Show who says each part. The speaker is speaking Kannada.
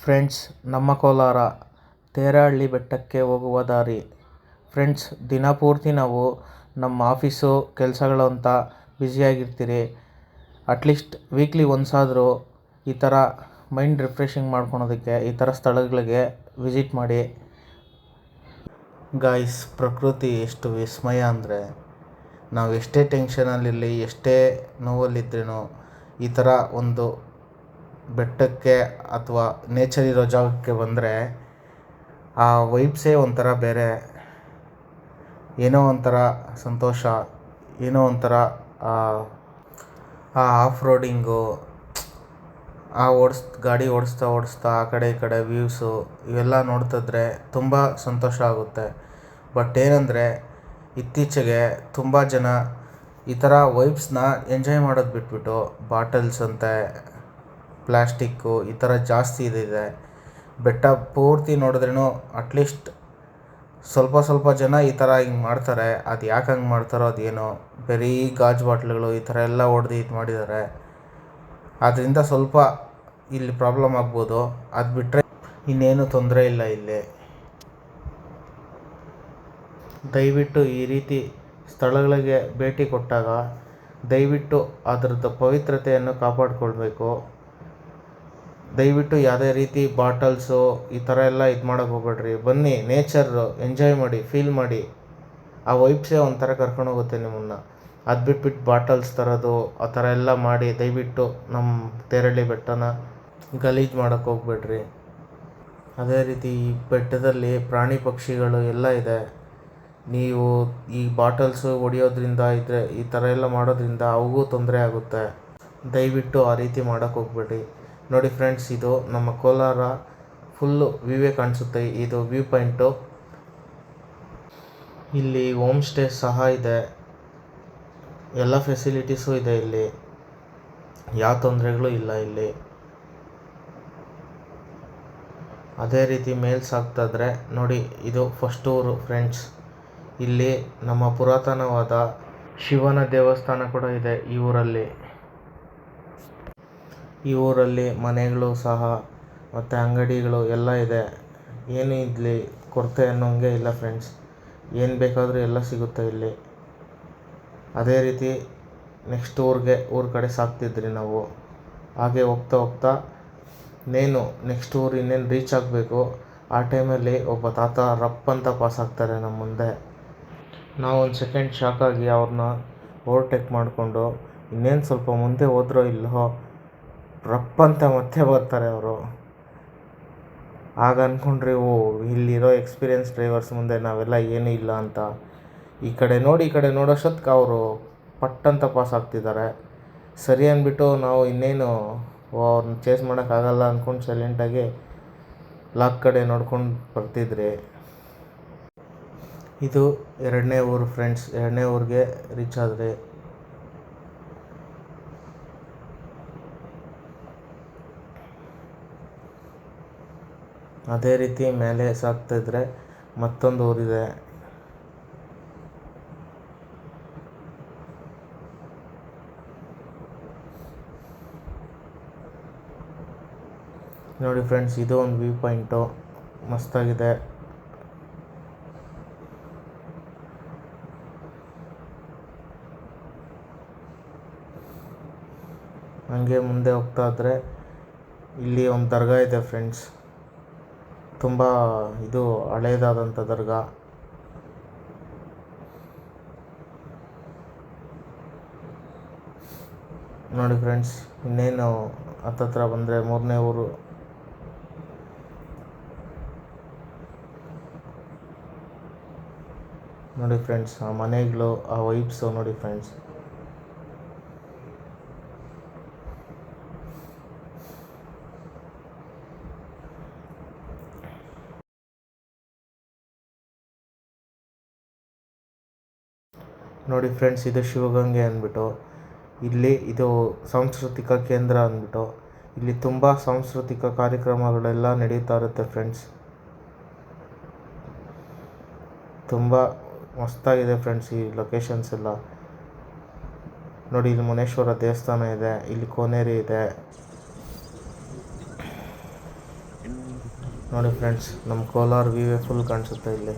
Speaker 1: ಫ್ರೆಂಡ್ಸ್, ನಮ್ಮ ಕೋಲಾರ ತೇರಹಳ್ಳಿ ಬೆಟ್ಟಕ್ಕೆ ಹೋಗುವ ದಾರಿ. ಫ್ರೆಂಡ್ಸ್, ದಿನಪೂರ್ತಿ ನಾವು ನಮ್ಮ ಆಫೀಸು ಕೆಲಸಗಳು ಅಂತ ಬ್ಯುಸಿಯಾಗಿರ್ತೀರಿ. ಅಟ್ಲೀಸ್ಟ್ ವೀಕ್ಲಿ ಒನ್ಸಾದರೂ ಈ ಥರ ಮೈಂಡ್ ರಿಫ್ರೆಶಿಂಗ್ ಮಾಡ್ಕೊಳೋದಕ್ಕೆ ಈ ಥರ ಸ್ಥಳಗಳಿಗೆ ವಿಸಿಟ್ ಮಾಡಿ. ಗಾಯ್ಸ್, ಪ್ರಕೃತಿ ಎಷ್ಟು ವಿಸ್ಮಯ ಅಂದರೆ, ನಾವು ಎಷ್ಟೇ ಟೆನ್ಷನಲ್ಲಿರಲಿ, ಎಷ್ಟೇ ನೋವಲ್ಲಿದ್ರೂ ಈ ಥರ ಒಂದು ಬೆಟ್ಟಕ್ಕೆ ಅಥವಾ ನೇಚರ್ ಇರೋ ಜಾಗಕ್ಕೆ ಬಂದರೆ ಆ ವೈಬ್ಸೇ ಒಂಥರ ಬೇರೆ. ಏನೋ ಒಂಥರ ಸಂತೋಷ, ಏನೋ ಒಂಥರ ಆ ಆಫ್ ರೋಡಿಂಗು, ಗಾಡಿ ಓಡಿಸ್ತಾ ಆ ಕಡೆ ಈ ಕಡೆ ವ್ಯೂಸು ಇವೆಲ್ಲ ನೋಡ್ತಿದ್ರೆ ತುಂಬ ಸಂತೋಷ ಆಗುತ್ತೆ. ಬಟ್ ಏನಂದರೆ, ಇತ್ತೀಚೆಗೆ ತುಂಬ ಜನ ಈ ಥರ ವೈಬ್ಸ್ನ ಎಂಜಾಯ್ ಮಾಡೋದು ಬಿಟ್ಬಿಟ್ಟು ಬಾಟಲ್ಸ್ ಅಂತೆ, ಪ್ಲ್ಯಾಸ್ಟಿಕ್ಕು ಈ ಥರ ಜಾಸ್ತಿ ಇದೆ. ಬೆಟ್ಟ ಪೂರ್ತಿ ನೋಡಿದ್ರೂ ಅಟ್ಲೀಸ್ಟ್ ಸ್ವಲ್ಪ ಜನ ಈ ಥರ ಹಿಂಗೆ ಮಾಡ್ತಾರೆ. ಅದು ಯಾಕೆ ಹಂಗೆ ಮಾಡ್ತಾರೋ ಅದೇನೋ, ಬರೀ ಗಾಜು ಬಾಟ್ಲುಗಳು ಈ ಥರ ಎಲ್ಲ ಹೊಡೆದು ಇದು ಮಾಡಿದ್ದಾರೆ. ಅದರಿಂದ ಸ್ವಲ್ಪ ಇಲ್ಲಿ ಪ್ರಾಬ್ಲಮ್ ಆಗ್ಬೋದು. ಅದು ಬಿಟ್ಟರೆ ಇನ್ನೇನು ತೊಂದರೆ ಇಲ್ಲ ಇಲ್ಲಿ. ದಯವಿಟ್ಟು ಈ ರೀತಿ ಸ್ಥಳಗಳಿಗೆ ಭೇಟಿ ಕೊಟ್ಟಾಗ ದಯವಿಟ್ಟು ಅದರದ್ದು ಪವಿತ್ರತೆಯನ್ನು ಕಾಪಾಡಿಕೊಳ್ಬೇಕು. ದಯವಿಟ್ಟು ಯಾವುದೇ ರೀತಿ ಬಾಟಲ್ಸು ಈ ಥರ ಎಲ್ಲ ಇದು ಮಾಡೋಕ್ಕೆ ಹೋಗ್ಬೇಡ್ರಿ. ಬನ್ನಿ, ನೇಚರು ಎಂಜಾಯ್ ಮಾಡಿ, ಫೀಲ್ ಮಾಡಿ. ಆ ವೈಬ್ಸೇ ಒಂಥರ ಕರ್ಕೊಂಡೋಗುತ್ತೆ ನಿಮ್ಮನ್ನು. ಅದು ಬಿಟ್ಬಿಟ್ಟು ಬಾಟಲ್ಸ್ ತರೋದು ಆ ಥರ ಎಲ್ಲ ಮಾಡಿ ದಯವಿಟ್ಟು ನಮ್ಮ ತೇರಹಳ್ಳಿ ಬೆಟ್ಟನ ಗಲೀಜು ಮಾಡೋಕ್ಕೆ ಹೋಗ್ಬೇಡ್ರಿ. ಅದೇ ರೀತಿ ಈ ಬೆಟ್ಟದಲ್ಲಿ ಪ್ರಾಣಿ ಪಕ್ಷಿಗಳು ಎಲ್ಲ ಇದೆ. ನೀವು ಈ ಬಾಟಲ್ಸು ಹೊಡಿಯೋದ್ರಿಂದ ಈ ಥರ ಎಲ್ಲ ಮಾಡೋದ್ರಿಂದ ಅವಗೂ ತೊಂದರೆ ಆಗುತ್ತೆ. ದಯವಿಟ್ಟು ಆ ರೀತಿ ಮಾಡೋಕ್ಕೆ ಹೋಗ್ಬೇಡಿ. ನೋಡಿ ಫ್ರೆಂಡ್ಸ್, ಇದು ನಮ್ಮ ಕೋಲಾರ ಫುಲ್ಲು ವ್ಯೂವೇ ಕಾಣಿಸುತ್ತೆ. ಇದು ವ್ಯೂ ಪಾಯಿಂಟು. ಇಲ್ಲಿ ಹೋಮ್ ಸ್ಟೇ ಸಹ ಇದೆ, ಎಲ್ಲ ಫೆಸಿಲಿಟೀಸು ಇದೆ ಇಲ್ಲಿ. ಯಾವ ತೊಂದರೆಗಳು ಇಲ್ಲ ಇಲ್ಲಿ. ಅದೇ ರೀತಿ ಮೇಲೆ ಸಾಗ್ತಾಯಿದ್ರೆ ನೋಡಿ, ಇದು ಫಸ್ಟ್ ಊರು ಫ್ರೆಂಡ್ಸ್. ಇಲ್ಲಿ ನಮ್ಮ ಪುರಾತನವಾದ ಶಿವನ ದೇವಸ್ಥಾನ ಕೂಡ ಇದೆ ಈ ಊರಲ್ಲಿ. ಈ ಊರಲ್ಲಿ ಮನೆಗಳು ಸಹ ಮತ್ತು ಅಂಗಡಿಗಳು ಎಲ್ಲ ಇದೆ. ಏನು ಇಲ್ಲಿ ಕೊರತೆ ಅನ್ನೋಂಗೆ ಇಲ್ಲ ಫ್ರೆಂಡ್ಸ್. ಏನು ಬೇಕಾದರೂ ಎಲ್ಲ ಸಿಗುತ್ತೆ ಇಲ್ಲಿ. ಅದೇ ರೀತಿ ನೆಕ್ಸ್ಟ್ ಊರ ಕಡೆ ಸಾಗ್ತಿದ್ರಿ ನಾವು. ಹಾಗೆ ಹೋಗ್ತಾ ನೆಕ್ಸ್ಟ್ ಊರು ಇನ್ನೇನು ರೀಚ್ ಆಗಬೇಕು. ಆ ಟೈಮಲ್ಲಿ ಒಬ್ಬ ತಾತ ರಪ್ ಅಂತ ಪಾಸ್ ಆಗ್ತಾರೆ ನಮ್ಮ ಮುಂದೆ. ನಾವು ಒಂದು ಸೆಕೆಂಡ್ ಶಾಕಾಗಿ ಅವ್ರನ್ನ ಓವರ್ಟೇಕ್ ಮಾಡಿಕೊಂಡು ಇನ್ನೇನು ಸ್ವಲ್ಪ ಮುಂದೆ ಹೋದ್ರೋ ಇಲ್ಲೋ ರಪ್ ಅಂತ ಮತ್ತೆ ಬರ್ತಾರೆ ಅವರು. ಆಗ ಅಂದ್ಕೊಂಡ್ರಿ, ಇಲ್ಲಿರೋ ಎಕ್ಸ್ಪೀರಿಯನ್ಸ್ ಡ್ರೈವರ್ಸ್ ಮುಂದೆ ನಾವೆಲ್ಲ ಏನೂ ಇಲ್ಲ ಅಂತ. ಈ ಕಡೆ ನೋಡೋಷ್ಟೊತ್ತಿಗೆ ಅವರು ಪಟ್ಟಂತ ಪಾಸ್ ಆಗ್ತಿದ್ದಾರೆ. ಸರಿ ಅಂದ್ಬಿಟ್ಟು ನಾವು ಇನ್ನೇನು ಅವ್ರನ್ನ ಚೇಸ್ ಮಾಡೋಕ್ಕಾಗಲ್ಲ ಅಂದ್ಕೊಂಡು ಸೈಲೆಂಟಾಗಿ ಲಾಕ್ ಕಡೆ ನೋಡ್ಕೊಂಡು ಬರ್ತಿದ್ರಿ. ಇದು 2ನೇ ಊರು ಫ್ರೆಂಡ್ಸ್. 2ನೇ ಊರಿಗೆ ರೀಚ್ ಆದರೆ ಅದೇ ರೀತಿ ಮೇಲೆ ಸಾಗ್ತಿದ್ರೆ ಮತ್ತೊಂದು ಊರಿದೆ. ನೋಡಿ ಫ್ರೆಂಡ್ಸ್, ಇದು ಒಂದು ವ್ಯೂ ಪಾಯಿಂಟು ಮಸ್ತಾಗಿದೆ. ಹಂಗೆ ಮುಂದೆ ಹೋಗ್ತಾ ಇದ್ದರೆ ಇಲ್ಲಿ ಒಂದು ದರ್ಗಾ ಇದೆ ಫ್ರೆಂಡ್ಸ್. ತುಂಬ ಇದು ಹಳೇದಾದಂಥ ದರ್ಗಾ. ನೋಡಿ ಫ್ರೆಂಡ್ಸ್, ಇನ್ನೇನು ಹತ್ತತ್ರ ಬಂದರೆ 3ನೇ ಊರು. ನೋಡಿ ಫ್ರೆಂಡ್ಸ್, ಆ ಮನೆಗಳು, ಆ ವೈಬ್ಸು ನೋಡಿ ಫ್ರೆಂಡ್ಸ್. ನೋಡಿ ಫ್ರೆಂಡ್ಸ್, ಇದು ಶಿವಗಂಗೆ ಅಂದ್ಬಿಟ್ಟು. ಇದು ಸಾಂಸ್ಕೃತಿಕ ಕೇಂದ್ರ ಅಂದ್ಬಿಟ್ಟು. ಇಲ್ಲಿ ತುಂಬ ಸಾಂಸ್ಕೃತಿಕ ಕಾರ್ಯಕ್ರಮಗಳೆಲ್ಲ ನಡೀತಾ ಇರುತ್ತೆ ಫ್ರೆಂಡ್ಸ್. ತುಂಬ ಮಸ್ತಾಗಿದೆ ಫ್ರೆಂಡ್ಸ್ ಈ ಲೊಕೇಶನ್ಸ್ ಎಲ್ಲ. ನೋಡಿ, ಇಲ್ಲಿ ಮುನೇಶ್ವರ ದೇವಸ್ಥಾನ ಇದೆ, ಇಲ್ಲಿ ಕೋನೇರಿ ಇದೆ. ನೋಡಿ ಫ್ರೆಂಡ್ಸ್, ನಮ್ಮ ಕೋಲಾರ ವ್ಯೂವೇ ಫುಲ್ ಕಾಣಿಸುತ್ತೆ ಇಲ್ಲಿ.